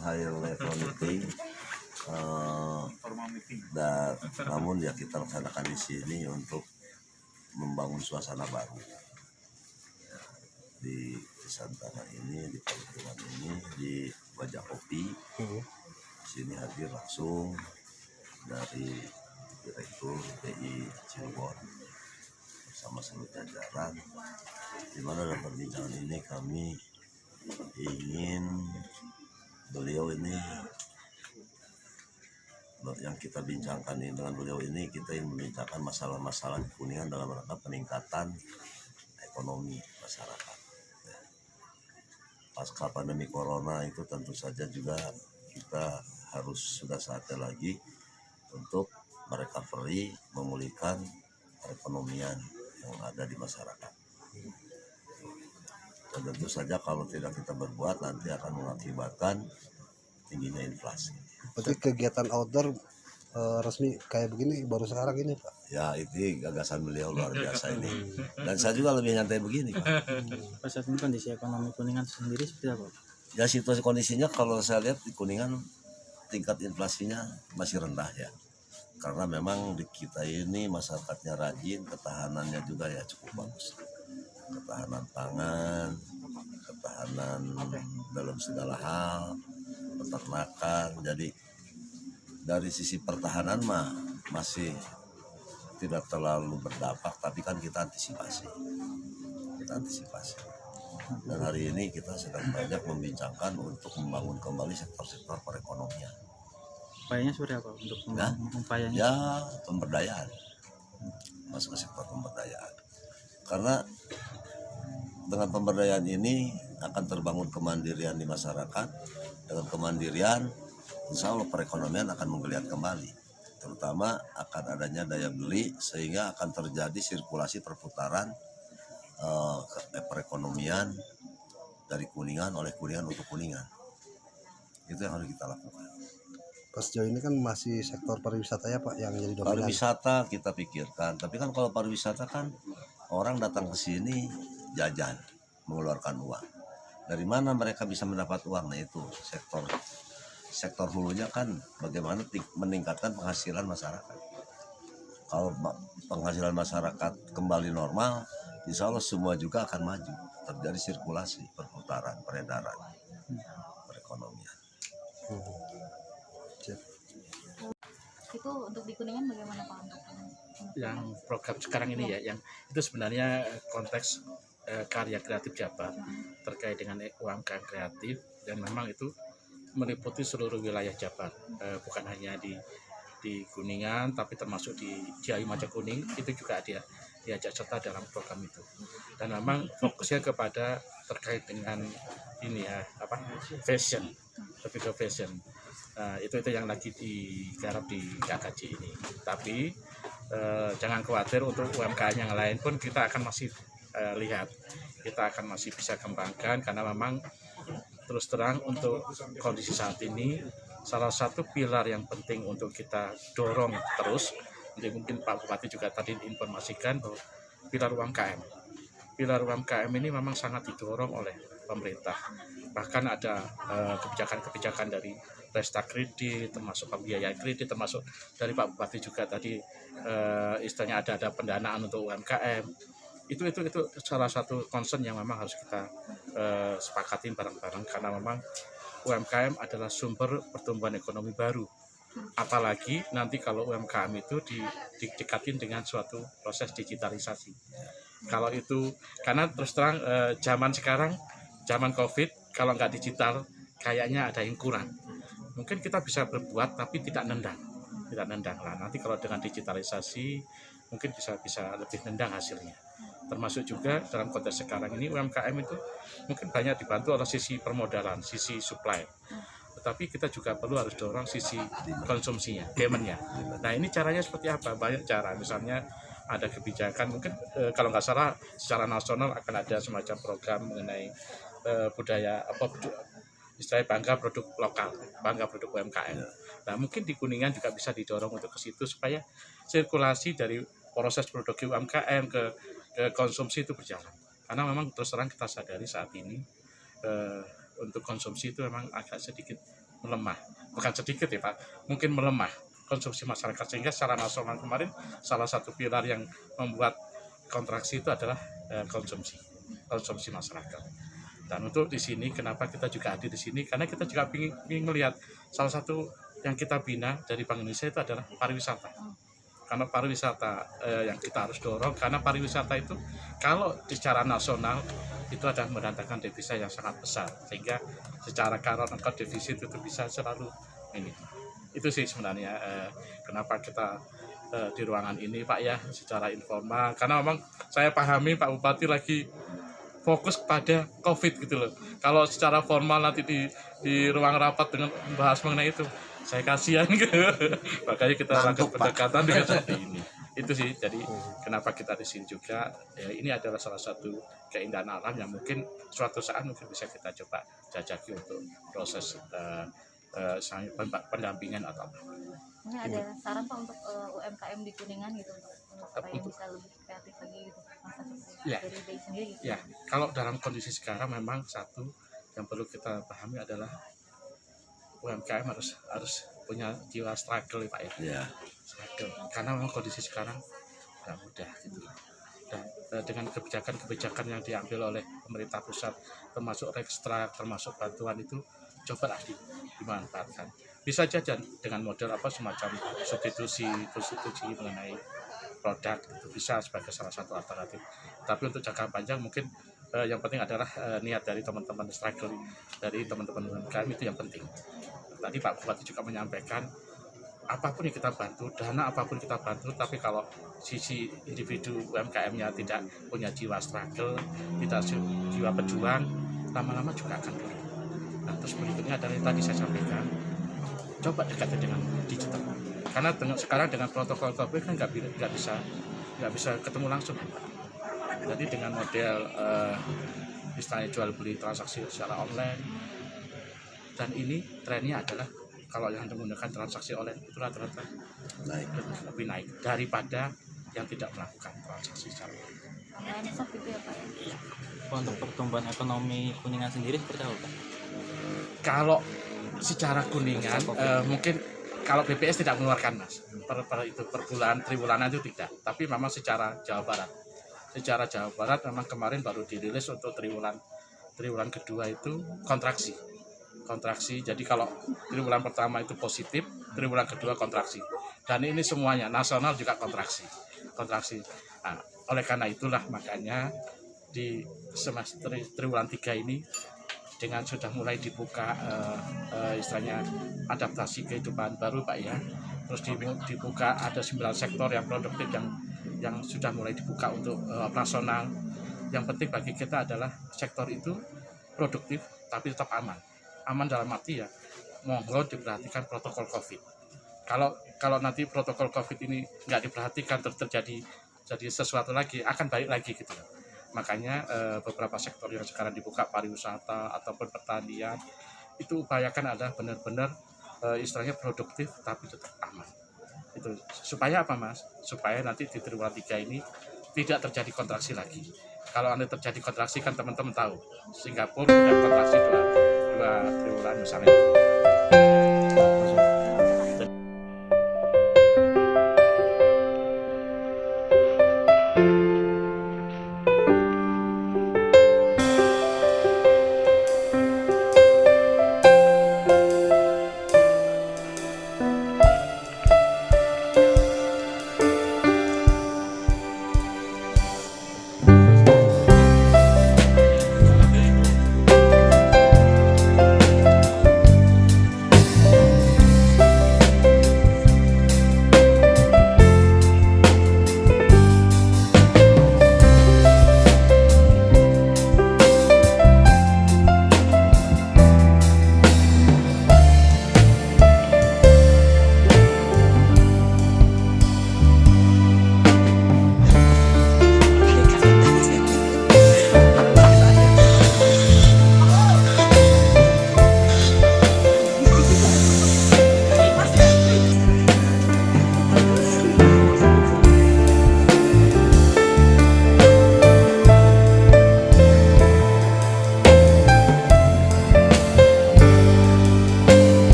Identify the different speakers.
Speaker 1: high level meeting, dan namun ya kita laksanakan di sini untuk membangun suasana baru di Santana ini, di pertemuan ini, di Wajah Kopi. Sini hadir langsung dari Direktur TI Cirebon bersama seluruh jajaran, di mana dalam perbincangan ini kami ingin beliau ini, yang kita bincangkan ini dengan beliau ini, kita ingin membincangkan masalah-masalah di Kuningan dalam rangka peningkatan ekonomi masyarakat. Pasca pandemi corona itu tentu saja juga kita harus sudah saatnya lagi untuk merecovery, memulihkan perekonomian yang ada di masyarakat. Dan tentu saja kalau tidak kita berbuat nanti akan mengakibatkan tingginya inflasi.
Speaker 2: Berarti kegiatan outdoor resmi kayak begini baru sekarang ini, Pak?
Speaker 1: Ya, itu gagasan beliau luar biasa ini. Dan saya juga lebih nyantai begini, Pak.
Speaker 3: Pak, saat ini kondisi ekonomi Kuningan sendiri seperti apa?
Speaker 1: Ya, situasi kondisinya kalau saya lihat di Kuningan tingkat inflasinya masih rendah ya. Karena memang di kita ini masyarakatnya rajin, ketahanannya juga ya cukup bagus. Ketahanan pangan, ketahanan dalam segala hal, peternakan. Jadi dari sisi pertahanan mah masih tidak terlalu berdampak, tapi kan kita antisipasi. Dan hari ini kita sedang banyak membincangkan untuk membangun kembali sektor-sektor perekonomian.
Speaker 3: Upayanya seperti apa untuk upayanya?
Speaker 1: Ya, pemberdayaan, masuk ke sektor pemberdayaan. Karena dengan pemberdayaan ini akan terbangun kemandirian di masyarakat. Dengan kemandirian, insya Allah perekonomian akan menggeliat kembali. Terutama akan adanya daya beli, sehingga akan terjadi sirkulasi perputaran perekonomian dari Kuningan, oleh Kuningan untuk Kuningan. Itu yang harus kita lakukan.
Speaker 2: Pas sejauh ini kan masih sektor pariwisata ya, Pak, yang jadi dominan.
Speaker 1: Pariwisata kita pikirkan, tapi kan kalau pariwisata kan orang datang ke sini jajan, mengeluarkan uang. Dari mana mereka bisa mendapat uang? Nah itu sektor hulunya kan bagaimana meningkatkan penghasilan masyarakat. Kalau penghasilan masyarakat kembali normal, insya Allah semua juga akan maju. Terjadi sirkulasi, perputaran, peredaran, perekonomian.
Speaker 4: Itu untuk di Kuningan bagaimana Pak?
Speaker 5: Yang program sekarang ini ya, yang itu sebenarnya konteks karya kreatif Jabar terkait dengan UMKM kreatif, dan memang itu meliputi seluruh wilayah Jabar, bukan hanya di Kuningan tapi termasuk di Ciayu Majakuning, itu juga diajak serta dalam program itu. Dan memang fokusnya kepada terkait dengan ini ya, fashion, lebih ke fashion. Itu yang lagi digarap di KKJ ini. Tapi jangan khawatir, untuk UMKM yang lain pun kita akan masih lihat, kita akan masih bisa kembangkan, karena memang terus terang untuk kondisi saat ini salah satu pilar yang penting untuk kita dorong terus. Jadi mungkin Pak Bupati juga tadi informasikan bahwa pilar UMKM ini memang sangat didorong oleh pemerintah. Bahkan ada kebijakan-kebijakan dari Resta Kredit, termasuk pembiayaan kredit, termasuk dari Pak Bupati juga tadi istilahnya ada pendanaan untuk UMKM. Itu salah satu concern yang memang harus kita sepakatin bareng-bareng, karena memang UMKM adalah sumber pertumbuhan ekonomi baru. Apalagi nanti kalau UMKM itu didekatin dengan suatu proses digitalisasi. Kalau itu, karena terus terang zaman sekarang, zaman COVID, kalau nggak digital kayaknya ada yang kurang. Mungkin kita bisa berbuat tapi tidak nendang lah. Nanti kalau dengan digitalisasi mungkin bisa lebih nendang hasilnya. Termasuk juga dalam konteks sekarang ini UMKM itu mungkin banyak dibantu oleh sisi permodalan, sisi supply. Tetapi kita juga perlu harus dorong sisi konsumsinya, demand-nya. Nah ini caranya seperti apa? Banyak cara. Misalnya ada kebijakan, mungkin kalau nggak salah secara nasional akan ada semacam program mengenai budaya istilahnya bangga produk lokal, bangga produk UMKM. Nah mungkin di Kuningan juga bisa didorong untuk ke situ supaya sirkulasi dari proses produk UMKM ke konsumsi itu berjalan. Karena memang terus terang kita sadari saat ini untuk konsumsi itu memang agak sedikit melemah, bukan sedikit ya Pak, mungkin melemah konsumsi masyarakat, sehingga secara nasional kemarin salah satu pilar yang membuat kontraksi itu adalah konsumsi masyarakat. Dan untuk di sini kenapa kita juga hadir di sini, karena kita juga ingin melihat salah satu yang kita bina dari Bank Indonesia itu adalah pariwisata. Karena pariwisata yang kita harus dorong, karena pariwisata itu kalau secara nasional itu adalah mendatangkan devisa yang sangat besar, sehingga secara current account defisit itu bisa selalu ini. Itu sih sebenarnya kenapa kita di ruangan ini Pak ya, secara informal, karena memang saya pahami Pak Bupati lagi fokus kepada COVID gitu loh. Kalau secara formal nanti di ruang rapat dengan membahas mengenai itu, saya kasihan gitu. Makanya kita lakukan pendekatan dengan seperti ini. Itu sih, jadi kenapa kita di sini juga, ya ini adalah salah satu keindahan alam yang mungkin suatu saat mungkin bisa kita coba jajaki untuk proses pendampingan atau apa.
Speaker 4: Mungkin ada saran Pak untuk UMKM di Kuningan gitu untuk supaya bisa lebih kreatif lagi gitu masa
Speaker 5: Ya.
Speaker 4: dari BI sendiri gitu.
Speaker 5: Ya, kalau dalam kondisi sekarang memang satu yang perlu kita pahami adalah UMKM harus punya jiwa struggle ya Pak ya.
Speaker 1: Ya.
Speaker 5: Struggle. Karena memang kondisi sekarang nggak mudah gitu. Dan dengan kebijakan-kebijakan yang diambil oleh pemerintah pusat, termasuk rekstrak, termasuk bantuan itu, cobalah dimanfaatkan. Bisa saja dengan model semacam substitusi mengenai produk, itu bisa sebagai salah satu alternatif. Tapi untuk jangka panjang mungkin yang penting adalah niat dari teman-teman struggle, dari teman-teman UMKM, itu yang penting. Tadi Pak Bupati juga menyampaikan, apapun yang kita bantu, dana apapun kita bantu, tapi kalau sisi individu UMKM-nya tidak punya jiwa struggle, tidak jiwa pejuang, lama-lama juga akan turun. Nah, terus berikutnya adalah yang tadi saya sampaikan, coba dekatkan dengan digital. Karena sekarang dengan protokol COVID kan nggak bisa ketemu langsung. Jadi dengan model istilahnya jual beli transaksi secara online, dan ini trennya adalah kalau yang menggunakan transaksi online itu rata-rata lebih naik daripada yang tidak melakukan transaksi secara online.
Speaker 4: Online shop gitu ya Pak ya.
Speaker 3: Untuk pertumbuhan ekonomi Kuningan sendiri seperti apa Pak?
Speaker 5: Kalau secara Kuningan mungkin kalau BPS tidak mengeluarkan Mas per bulan, triwulan itu tidak, tapi memang secara Jawa Barat memang kemarin baru dirilis untuk triwulan kedua itu kontraksi. Jadi kalau triwulan pertama itu positif, triwulan kedua kontraksi, dan ini semuanya nasional juga kontraksi. Nah, oleh karena itulah makanya di semester triwulan 3 ini dengan sudah mulai dibuka istilahnya adaptasi kehidupan baru Pak ya, terus dibuka ada 9 sektor yang produktif yang sudah mulai dibuka untuk operasional. Yang penting bagi kita adalah sektor itu produktif tapi tetap aman dalam arti ya monggo diperhatikan protokol COVID. Kalau nanti protokol COVID ini nggak diperhatikan, terjadi sesuatu lagi, akan balik lagi gitu. Makanya beberapa sektor yang sekarang dibuka, pariwisata ataupun pertanian, itu upayakan adalah benar-benar istilahnya produktif tapi tetap aman. Itu supaya apa Mas? Supaya nanti di triwulan 3 ini tidak terjadi kontraksi lagi. Kalau Anda terjadi kontraksi kan teman-teman tahu, Singapura sudah kontraksi dua triwulan misalnya.